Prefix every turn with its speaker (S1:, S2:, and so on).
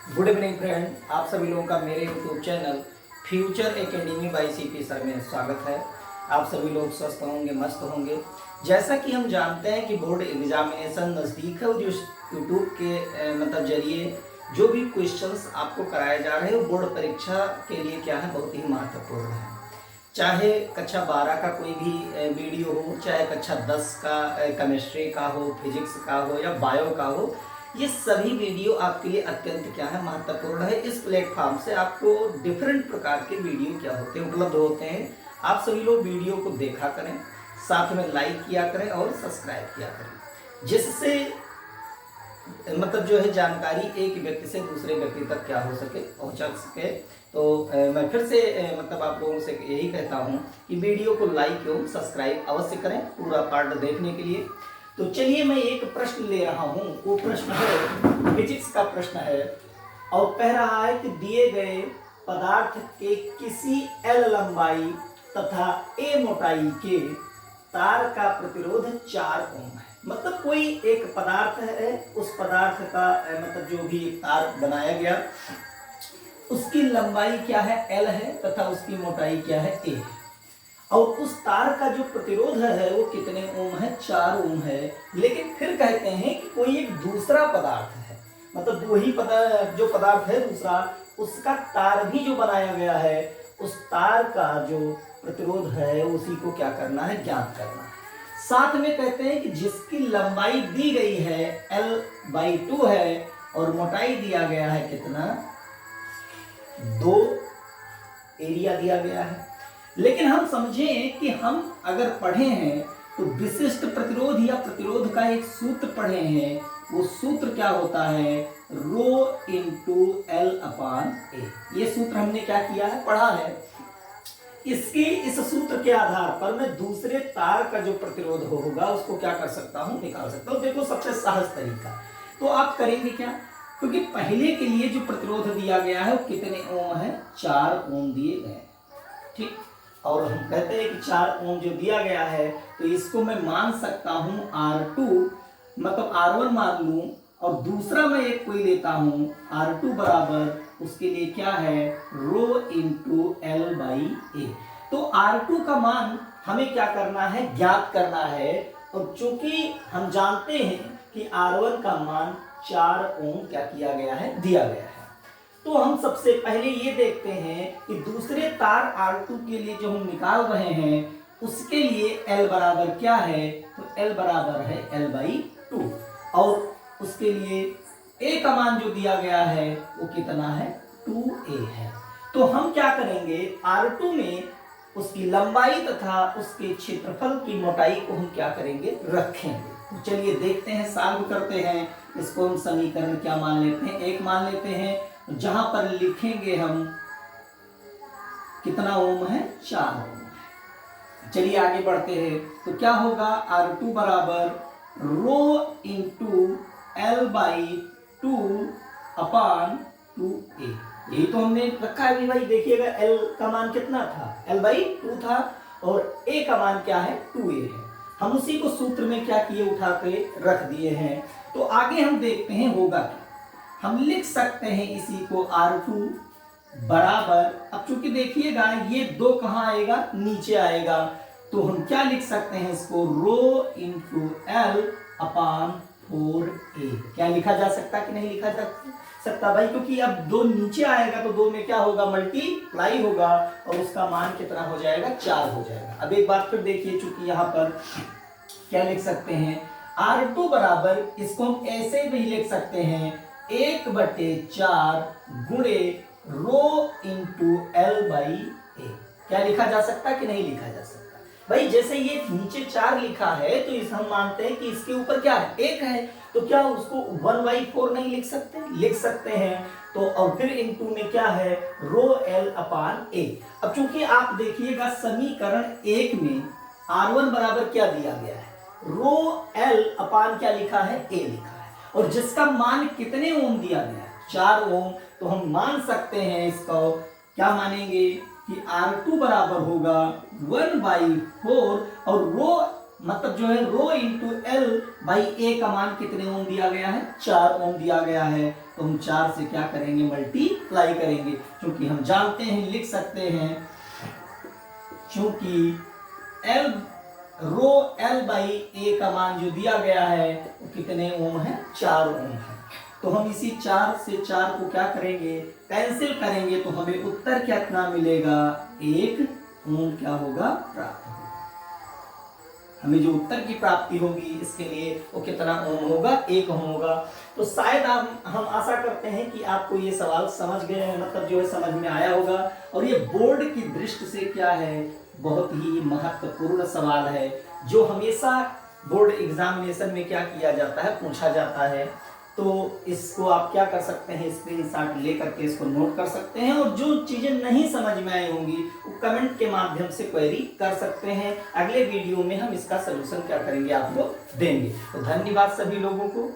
S1: Good evening friend, आप सभी लोगों का मेरे YouTube channel future academy bye CP sir में स्वागत है। आप सभी लोग स्वस्थ होंगे, मस्त होंगे। जैसा कि हम जानते हैं कि बोर्ड एग्जामिनेशन नज़दीक है और जो यूट्यूब के मतलब जरिए जो भी क्वेश्चंस आपको कराए जा रहे हैं वो बोर्ड परीक्षा के लिए क्या है, बहुत ही महत्वपूर्ण है। चाहे कक्षा 12 का कोई भी वीडियो हो, चाहे कक्षा 10 का केमिस्ट्री का हो, फिजिक्स का हो या बायो का हो, ये सभी वीडियो आपके लिए अत्यंत क्या है, महत्वपूर्ण है। इस प्लेटफॉर्म से आपको डिफरेंट प्रकार के वीडियो क्या होते हैं, उपलब्ध होते हैं। आप सभी लोग वीडियो को देखा करें, साथ में लाइक किया करें और सब्सक्राइब किया करें, जिससे मतलब जो है जानकारी एक व्यक्ति से दूसरे व्यक्ति तक क्या हो सके, पहुंचा सके। तो मैं फिर से मतलब आप लोगों से यही कहता हूं कि वीडियो को लाइक एवं सब्सक्राइब अवश्य करें पूरा पार्ट देखने के लिए। तो चलिए मैं एक प्रश्न ले रहा हूं, वो प्रश्न है फिजिक्स का प्रश्न है और कह रहा है कि दिए गए पदार्थ के किसी एल लंबाई तथा ए मोटाई के तार का प्रतिरोध 4 ओम है। मतलब कोई एक पदार्थ है, उस पदार्थ का मतलब जो भी एक तार बनाया गया उसकी लंबाई क्या है, एल है, तथा उसकी मोटाई क्या है, ए है। और उस तार का जो प्रतिरोध है वो कितने ओम है, 4 ओम है। लेकिन फिर कहते हैं कि कोई एक दूसरा पदार्थ है, मतलब वही जो पदार्थ है दूसरा, उसका तार भी जो बनाया गया है, उस तार का जो प्रतिरोध है उसी को क्या करना है, ज्ञात करना है। साथ में कहते हैं कि जिसकी लंबाई दी गई है L/2 है और मोटाई दिया गया है कितना, 2 एरिया दिया गया है। लेकिन हम समझें कि हम अगर पढ़े हैं तो विशिष्ट प्रतिरोध या प्रतिरोध का एक सूत्र पढ़े हैं। वो सूत्र क्या होता है, रो इंटू एल अपान ए। ये सूत्र हमने क्या किया है, पढ़ा है। इस सूत्र के आधार पर मैं दूसरे तार का जो प्रतिरोध होगा उसको क्या कर सकता हूं, निकाल सकता हूं। देखो सबसे सहज तरीका, तो आप करेंगे क्या, क्योंकि पहले के लिए जो प्रतिरोध दिया गया है वो कितने ओम है, 4 ओम दिए गए, ठीक। और हम कहते हैं कि 4 ओम जो दिया गया है तो इसको मैं मान सकता हूं R2, मतलब R1 मान लूं और दूसरा मैं एक कोई लेता हूं R2 बराबर उसके लिए क्या है, रो इंटू एल बाई ए। तो R2 का मान हमें क्या करना है, ज्ञात करना है। और चूंकि हम जानते हैं कि R1 का मान 4 ओम क्या किया गया है, दिया गया है, तो हम सबसे पहले ये देखते हैं कि दूसरे तार R2 के लिए जो हम निकाल रहे हैं उसके लिए L बराबर क्या है, तो L बराबर है L/2 और उसके लिए A का मान जो दिया गया है वो कितना है, 2A है। तो हम क्या करेंगे, R2 में उसकी लंबाई तथा उसके क्षेत्रफल की मोटाई को हम क्या करेंगे, रखेंगे। तो चलिए देखते हैं, सॉल्व करते हैं। इसको हम समीकरण क्या मान लेते हैं, 1 मान लेते हैं। जहां पर लिखेंगे हम कितना ओम है, 4 ओम है। चलिए आगे बढ़ते हैं। तो क्या होगा, R2 बराबर रो इंटू L/2 अपान 2A। यही तो हमने रखा है अभी भाई। देखिएगा L का मान कितना था, L/2 था और A का मान क्या है, 2A है। हम उसी को सूत्र में क्या किए, उठा के रख दिए हैं। तो आगे हम देखते हैं होगा क्या। हम लिख सकते हैं इसी को R2 बराबर, अब चूंकि देखिएगा ये 2 कहां आएगा, नीचे आएगा, तो हम क्या लिख सकते हैं इसको, रो इंटू एल अपान 4A। क्या लिखा जा सकता कि नहीं लिखा जा सकता भाई, क्योंकि अब 2 नीचे आएगा तो 2 में क्या होगा, मल्टीप्लाई होगा और उसका मान कितना हो जाएगा, 4 हो जाएगा। अब एक बात फिर देखिए, चूंकि यहां पर क्या लिख सकते हैं, R2 बराबर, इसको हम ऐसे भी लिख सकते हैं 1/4 गुणे रो इंटू L/A। क्या लिखा जा सकता कि नहीं लिखा जा सकता भाई। जैसे ये नीचे 4 लिखा है तो इस हम मानते हैं कि इसके ऊपर क्या है, 1 है, तो क्या उसको 1/4 नहीं लिख सकते, लिख सकते हैं। तो और फिर इंटू में क्या है, रो L अपान A। अब चूंकि आप देखिएगा समीकरण 1 में R1 बराबर क्या दिया गया है, रो L अपान क्या लिखा है, A लिखा है, और जिसका मान कितने ओम दिया गया है, 4 ओम। तो हम मान सकते हैं इसको, क्या मानेंगे कि R2 बराबर होगा 1/4 और रो मतलब जो है रो इंटू एल बाई ए का मान कितने ओम दिया गया है, 4 ओम दिया गया है। तो हम 4 से क्या करेंगे, मल्टीप्लाई करेंगे, क्योंकि हम जानते हैं, लिख सकते हैं, क्योंकि एल रो एल बाई ए का मान जो दिया गया है वो कितने ओम है, 4 ओम है। तो हम इसी 4 से 4 को क्या करेंगे, कैंसिल करेंगे, तो हमें उत्तर कितना मिलेगा, 1 ओम क्या होगा, प्राप्त होगा। हमें जो उत्तर की प्राप्ति होगी इसके लिए वो कितना ओम होगा, 1 ओम होगा। तो शायद हम आशा करते हैं कि आपको ये सवाल समझ गए हैं, मतलब जो है समझ में आया होगा। और ये बोर्ड की दृष्टि से क्या है, बहुत ही महत्वपूर्ण सवाल है, जो हमेशा बोर्ड एग्जामिनेशन में क्या किया जाता है, पूछा जाता है। तो इसको आप क्या कर सकते हैं, स्क्रीनशॉट लेकर के इसको नोट कर सकते हैं, और जो चीजें नहीं समझ में आई होंगी वो कमेंट के माध्यम से क्वेरी कर सकते हैं। अगले वीडियो में हम इसका सलूशन क्या करेंगे, आपको देंगे। तो धन्यवाद सभी लोगों को।